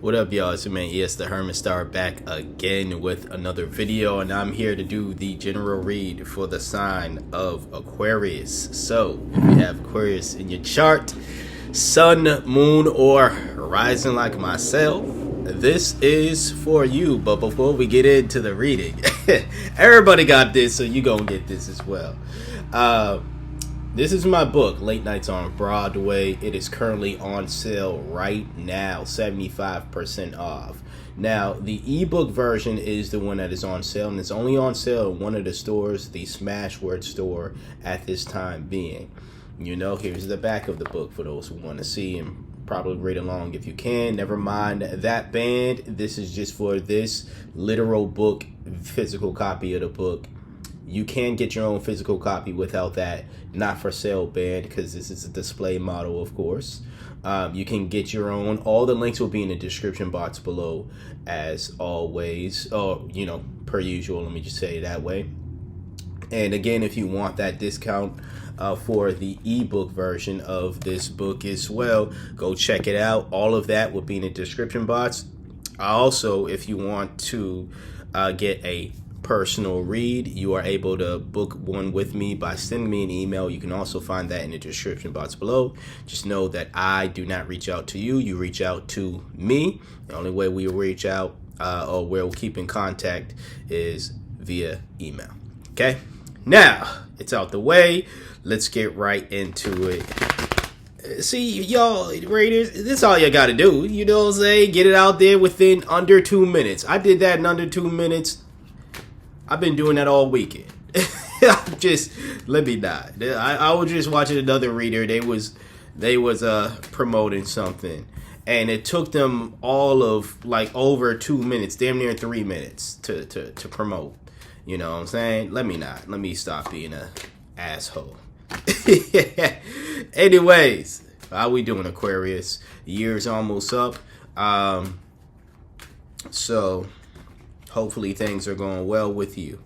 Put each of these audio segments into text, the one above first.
What up, y'all? It's your man, ES the Hermit Star, back again with another video, and I'm here to do the general read for the sign of Aquarius. So, if you have Aquarius in your chart, sun, moon, or rising like myself, this is for you. But before we get into the reading, everybody got this, so you gonna get this as well. This is my book, Late Nights on Broadway. It is currently on sale right now, 75% off. Now, the ebook version is the one that is on sale, and it's only on sale in one of the stores, the Smashword store, at this time being. You know, here's the back of the book for those who want to see and probably read along if you can. Never mind that band. This is just for this literal book, physical copy of the book. You can get your own physical copy without that not for sale band, because this is a display model, of course. You can get your own. All the links will be in the description box below, as always. Oh, you know, per usual, let me just say it that way. And again, if you want that discount for the ebook version of this book as well, go check it out. All of that will be in the description box. Also, if you want to get a personal read, you are able to book one with me by sending me an email. You can also find that in the description box below. Just know that I do not reach out to you. You reach out to me. The only way we reach out or we'll keep in contact is via email. Okay, now it's out the way. Let's get right into it. See, y'all readers, this is all you gotta do. You know what I'm saying? Get it out there within under 2 minutes. I did that in under 2 minutes. I've been doing that all weekend. Just let me not. I was just watching another reader. They was promoting something, and it took them all of like over 2 minutes, damn near 3 minutes to promote. You know what I'm saying? Let me not. Let me stop being a asshole. Anyways, how we doing, Aquarius? Year's almost up. So hopefully things are going well with you.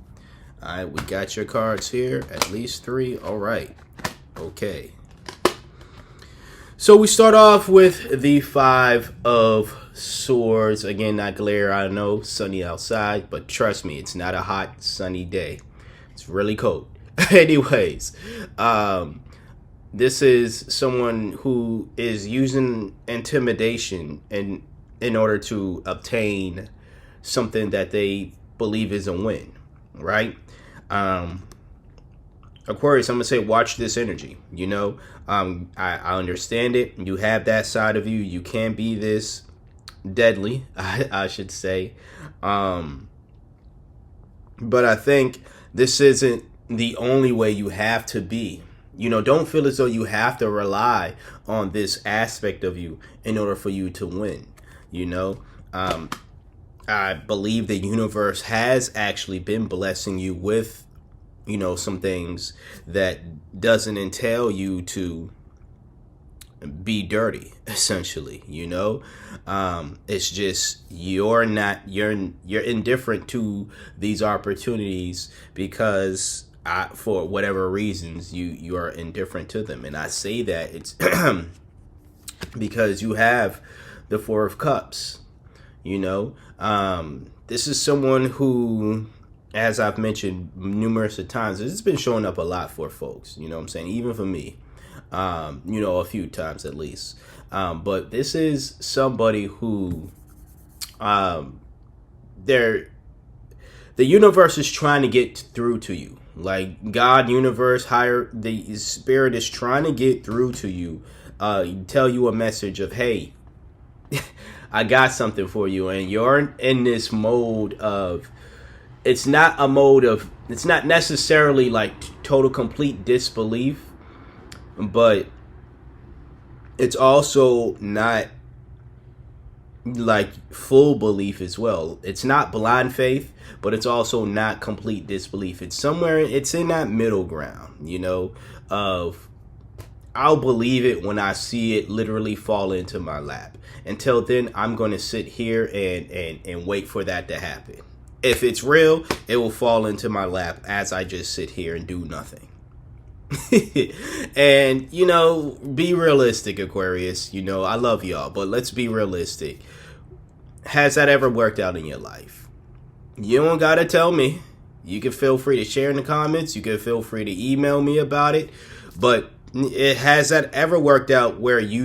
All right, we got your cards here, at least 3. All right. Okay. So we start off with the 5 of Swords. Again, not glare. I know, sunny outside, but trust me, it's not a hot, sunny day. It's really cold. Anyways, this is someone who is using intimidation in order to obtain something that they believe is a win, right? Aquarius, I'm gonna say, watch this energy. You know, I understand it. You have that side of you. You can be this deadly, I should say. But I think this isn't the only way you have to be. You know, don't feel as though you have to rely on this aspect of you in order for you to win. You know, I believe the universe has actually been blessing you with, you know, some things that doesn't entail you to be dirty, essentially. You know, it's just you're indifferent to these opportunities because for whatever reasons you are indifferent to them. And I say that it's because you have the 4 of Cups. You know, this is someone who, as I've mentioned numerous times, this has been showing up a lot for folks. You know what I'm saying? Even for me, you know, a few times at least. But this is somebody who, the universe is trying to get through to you. Like God, universe, higher, the spirit is trying to get through to you, tell you a message of, hey, I got something for you. And you're in this mode of, it's not necessarily like total complete disbelief, but it's also not like full belief as well. It's not blind faith, but it's also not complete disbelief. It's somewhere, it's in that middle ground, you know, of I'll believe it when I see it literally fall into my lap. Until then, I'm going to sit here and wait for that to happen. If it's real, it will fall into my lap as I just sit here and do nothing. And, you know, be realistic, Aquarius. You know, I love y'all, but let's be realistic. has that ever worked out in your life? You don't gotta tell me. You can feel free to share in the comments. You can feel free to email me about it. But has that ever worked out where you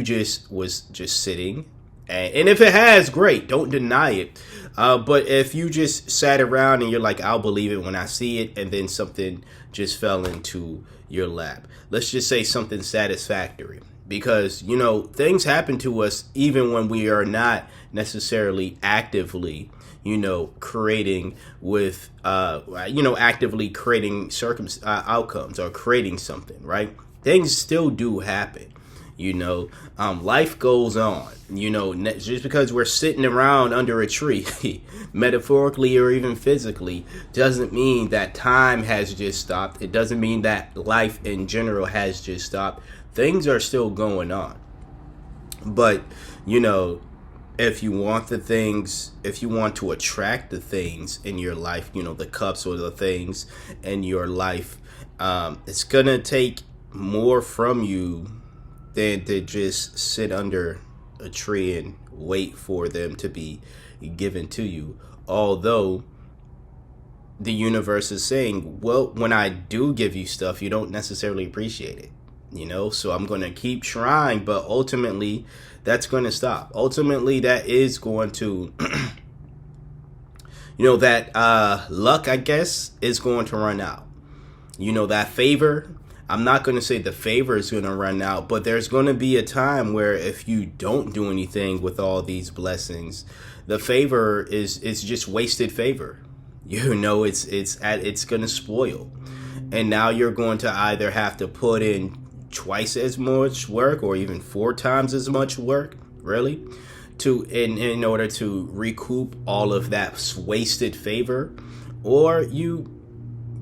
was just sitting? And if it has, great. Don't deny it. But if you just sat around and you're like, I'll believe it when I see it, and then something just fell into your lap. Let's just say something satisfactory. Because, you know, things happen to us even when we are not necessarily actively, you know, creating with, actively creating outcomes or creating something, right? Things still do happen. You know, life goes on, you know, just because we're sitting around under a tree, metaphorically or even physically, doesn't mean that time has just stopped. It doesn't mean that life in general has just stopped. Things are still going on. But, you know, if you want the things, if you want to attract the things in your life, you know, the cups or the things in your life, it's going to take more from you than to just sit under a tree and wait for them to be given to you. Although the universe is saying, well, when I do give you stuff, you don't necessarily appreciate it, you know? So I'm going to keep trying, but ultimately that's going to stop. Ultimately, that is going to, you know, that luck, I guess, is going to run out. You know, that favor, I'm not going to say the favor is going to run out, but there's going to be a time where if you don't do anything with all these blessings, the favor is just wasted favor. You know, it's going to spoil. And now you're going to either have to put in twice as much work or even 4 times as much work, really, in order to recoup all of that wasted favor, or you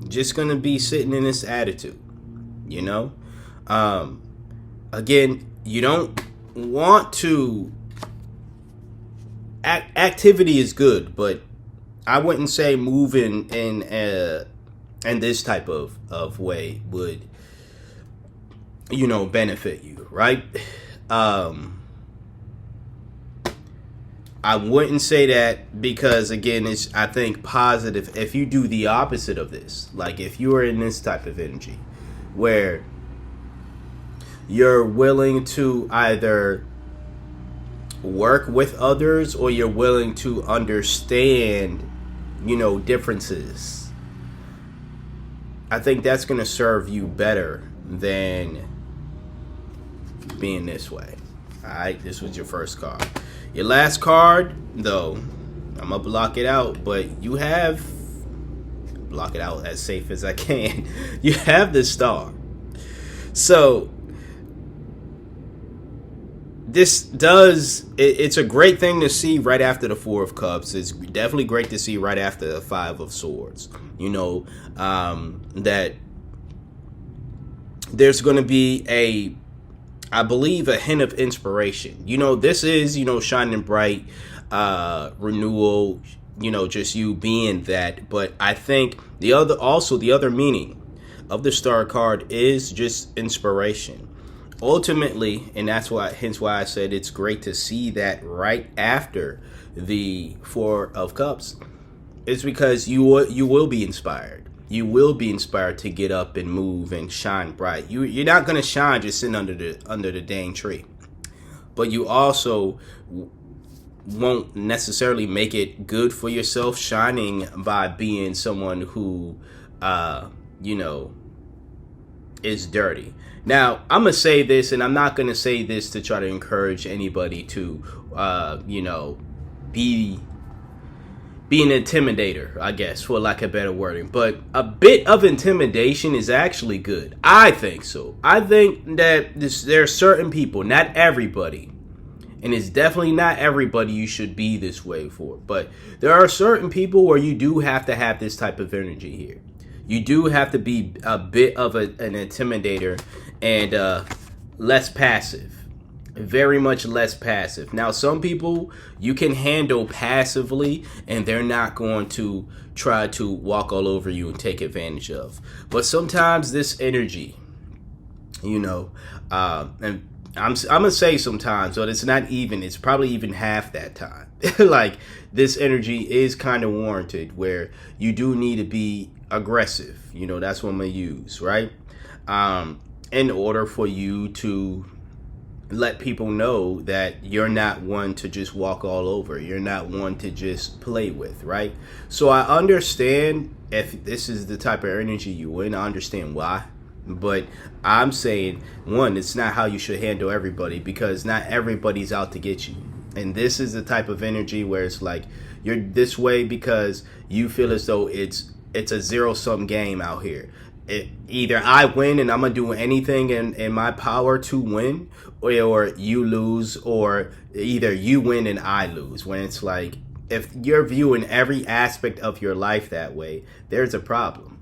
just going to be sitting in this attitude. You know, again, you don't want to. Activity is good, but I wouldn't say moving in this type of way would, you know, benefit you, right? I wouldn't say that because, again, it's, I think, positive. If you do the opposite of this, like if you are in this type of energy, where you're willing to either work with others or you're willing to understand, you know, differences, I think that's going to serve you better than being this way. All right, this was your first card. Your last card, though, I'm going to block it out, but you have... block it out as safe as I can. You have the Star. So this does, it's a great thing to see right after the 4 of Cups. It's definitely great to see right after the 5 of Swords. You know, that there's going to be I believe, a hint of inspiration. You know, this is, you know, shining bright, renewal, you know, just you being that. But I think the other meaning of the Star card is just inspiration. Ultimately, and hence why I said it's great to see that right after the 4 of Cups. It's because you will be inspired. You will be inspired to get up and move and shine bright. You're not gonna shine just sitting under the dang tree, but you also won't necessarily make it good for yourself shining by being someone who, you know, is dirty. Now, I'm going to say this, and I'm not going to say this to try to encourage anybody to, you know, be an intimidator, I guess, for lack of better wording. But a bit of intimidation is actually good. I think so. I think that there are certain people, not everybody, and it's definitely not everybody you should be this way for. But there are certain people where you do have to have this type of energy here. You do have to be a bit of an intimidator and less passive. Very much less passive. Now, some people you can handle passively and they're not going to try to walk all over you and take advantage of. But sometimes this energy, you know, and I'm gonna say sometimes, but it's not even. It's probably even half that time. Like, this energy is kind of warranted, where you do need to be aggressive. You know, that's what I'm gonna use, right? In order for you to let people know that you're not one to just walk all over. You're not one to just play with, right? So I understand if this is the type of energy you in. I understand why. But I'm saying, one, it's not how you should handle everybody, because not everybody's out to get you. And this is the type of energy where it's like, you're this way because you feel as though it's a zero-sum game out here. Either I win and I'm gonna do anything in my power to win, or you lose, or either you win and I lose. When it's like, if you're viewing every aspect of your life that way, there's a problem.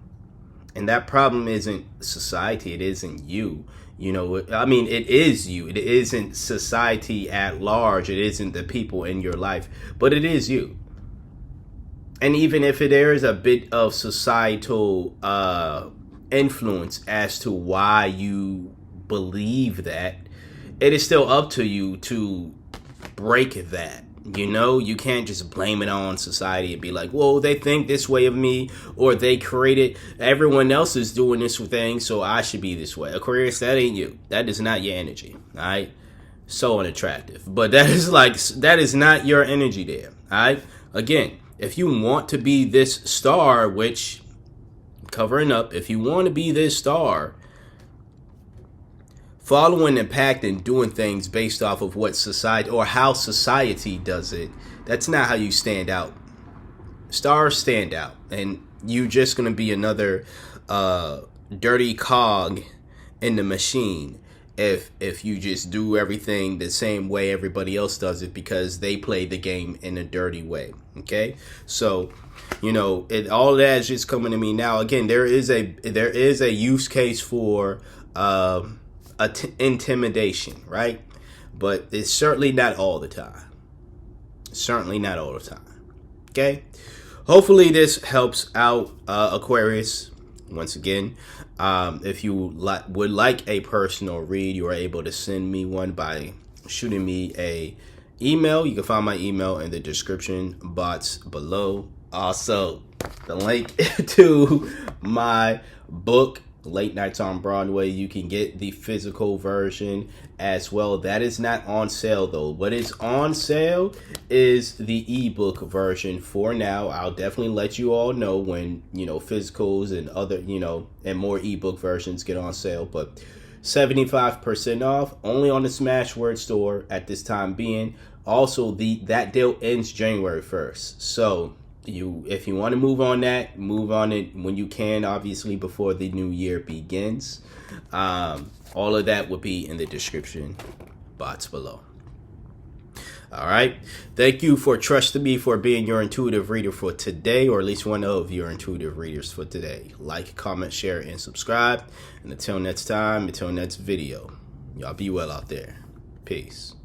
And that problem isn't society, it isn't you. You know, I mean, it is you. It isn't society at large. It isn't the people in your life, but it is you. And even if there is a bit of societal influence as to why you believe that, it is still up to you to break that. You know, you can't just blame it on society and be like, well, they think this way of me, or they created, everyone else is doing this thing, so I should be this way. Aquarius, that ain't you. That is not your energy. All right. So unattractive. But that is not your energy there. All right. Again, if you want to be this star, which, covering up, if you want to be this star, following the pact and doing things based off of what society or how society does it, that's not how you stand out. Stars stand out, and you just gonna be another dirty cog in the machine if you just do everything the same way everybody else does it, because they play the game in a dirty way. Okay, so you know, all that is just coming to me now. Again, there is a use case for intimidation, right? But it's certainly not all the time. Certainly not all the time. Okay? Hopefully this helps out, Aquarius. Once again, if you would like a personal read, you are able to send me one by shooting me a email. You can find my email in the description box below. Also, the link to my book, Late Nights on Broadway. You can get the physical version as well. That is not on sale though. What is on sale is the ebook version for now. I'll definitely let you all know when, you know, physicals and other, you know, and more ebook versions get on sale. But 75% off only on the Smashword store at this time being. Also, that deal ends January 1st. So if you want to move on it when you can, obviously before the new year begins. All of that will be in the description box below. All right. Thank you for trusting me for being your intuitive reader for today, or at least one of your intuitive readers for today. Like, comment, share, and subscribe. And until next time, until next video, y'all be well out there. Peace.